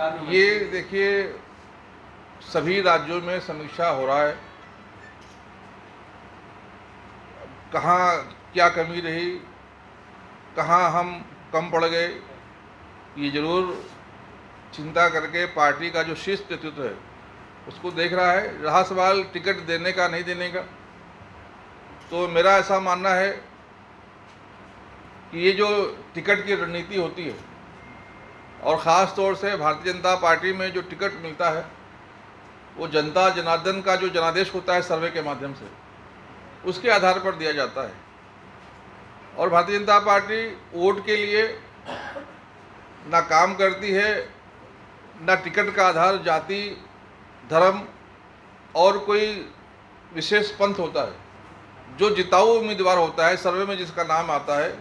ये देखिए, सभी राज्यों में समीक्षा हो रहा है, कहाँ क्या कमी रही, कहाँ हम कम पड़ गए, ये ज़रूर चिंता करके पार्टी का जो शीर्ष नेतृत्व है उसको देख रहा है। रहा सवाल टिकट देने का नहीं देने का, तो मेरा ऐसा मानना है कि ये जो टिकट की रणनीति होती है, और ख़ास तौर से भारतीय जनता पार्टी में जो टिकट मिलता है वो जनता जनार्दन का जो जनादेश होता है सर्वे के माध्यम से, उसके आधार पर दिया जाता है। और भारतीय जनता पार्टी वोट के लिए ना काम करती है, ना टिकट का आधार जाति, धर्म और कोई विशेष पंथ होता है। जो जिताऊ उम्मीदवार होता है, सर्वे में जिसका नाम आता है,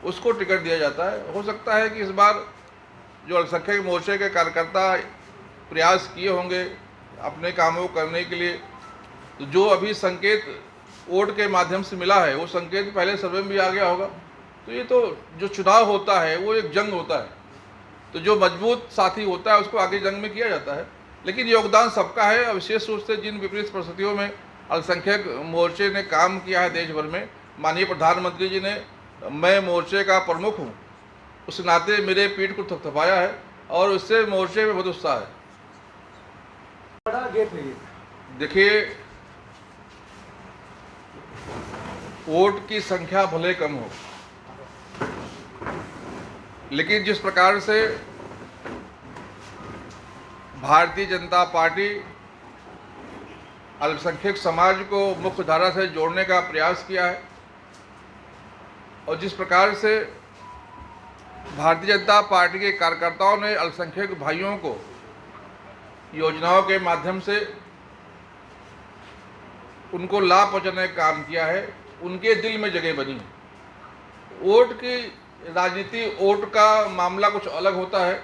उसको टिकट दिया जाता है। हो सकता है कि इस बार जो अल्पसंख्यक मोर्चे के कार्यकर्ता प्रयास किए होंगे अपने कामों को करने के लिए, तो जो अभी संकेत वोट के माध्यम से मिला है वो संकेत पहले सर्वे में भी आ गया होगा। तो ये तो जो चुनाव होता है वो एक जंग होता है, तो जो मजबूत साथी होता है उसको आगे जंग में किया जाता है। लेकिन योगदान सबका है। विशेष रूप से जिन विपरीत परिस्थितियों में अल्पसंख्यक मोर्चे ने काम किया है देश भर में, माननीय प्रधानमंत्री जी ने, मैं मोर्चे का प्रमुख हूँ, उस नाते मेरे पीठ को थपथपाया है और उससे मोर्चे में बहुत उत्साह है। बड़ा गेप है ये। देखिए, वोट की संख्या भले कम हो, लेकिन जिस प्रकार से भारतीय जनता पार्टी अल्पसंख्यक समाज को मुख्य धारा से जोड़ने का प्रयास किया है, और जिस प्रकार से भारतीय जनता पार्टी के कार्यकर्ताओं ने अल्पसंख्यक भाइयों को योजनाओं के माध्यम से उनको लाभ पहुंचाने का काम किया है, उनके दिल में जगह बनी है। वोट की राजनीति, वोट का मामला कुछ अलग होता है।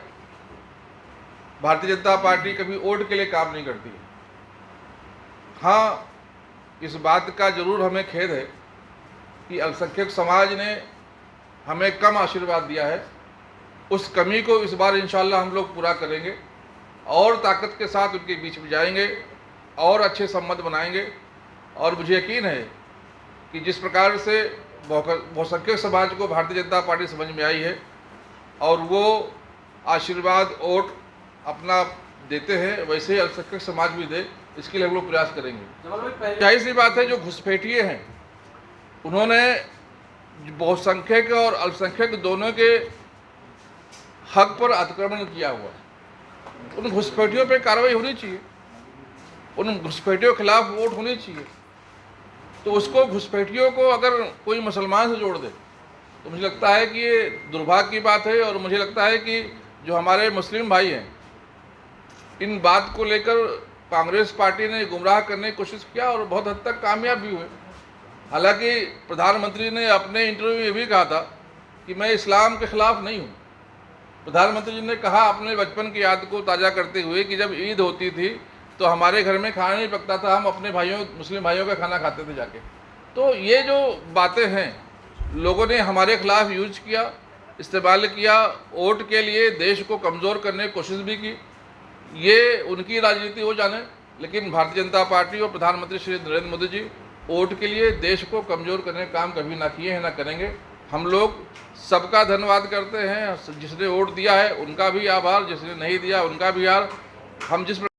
भारतीय जनता पार्टी कभी वोट के लिए काम नहीं करती है। हाँ, इस बात का जरूर हमें खेद है कि अल्पसंख्यक समाज ने हमें कम आशीर्वाद दिया है। उस कमी को इस बार इंशाल्लाह हम लोग पूरा करेंगे और ताकत के साथ उनके बीच में जाएंगे और अच्छे संबंध बनाएंगे। और मुझे यकीन है कि जिस प्रकार से बहुसंख्यक समाज को भारतीय जनता पार्टी समझ में आई है और वो आशीर्वाद वोट अपना देते हैं, वैसे ही अल्पसंख्यक समाज भी दे, इसके लिए हम लोग प्रयास करेंगे। जाहिर सी बात है, जो घुसपैठिए हैं उन्होंने बहुसंख्यक और अल्पसंख्यक दोनों के हक पर अतिक्रमण किया हुआ है। उन घुसपैठियों पर कार्रवाई होनी चाहिए, उन घुसपैठियों के खिलाफ वोट होनी चाहिए। तो उसको, घुसपैठियों को अगर कोई मुसलमान से जोड़ दे तो मुझे लगता है कि ये दुर्भाग्य की बात है। और मुझे लगता है कि जो हमारे मुस्लिम भाई हैं, इन बात को लेकर कांग्रेस पार्टी ने गुमराह करने की कोशिश किया और बहुत हद तक कामयाब भी हुए। हालांकि प्रधानमंत्री ने अपने इंटरव्यू में ये भी कहा था कि मैं इस्लाम के खिलाफ नहीं हूँ। प्रधानमंत्री जी ने कहा अपने बचपन की याद को ताज़ा करते हुए कि जब ईद होती थी तो हमारे घर में खाना नहीं पकता था, हम अपने भाइयों, मुस्लिम भाइयों का खाना खाते थे जाके। तो ये जो बातें हैं, लोगों ने हमारे खिलाफ यूज किया, इस्तेमाल किया, वोट के लिए देश को कमज़ोर करने की कोशिश भी की। ये उनकी राजनीति हो जाने, लेकिन भारतीय जनता पार्टी और प्रधानमंत्री श्री नरेंद्र मोदी जी वोट के लिए देश को कमज़ोर करने का काम कभी ना किए हैं, ना करेंगे। हम लोग सबका धन्यवाद करते हैं। जिसने वोट दिया है उनका भी आभार, जिसने नहीं दिया उनका भी आभार। हम जिस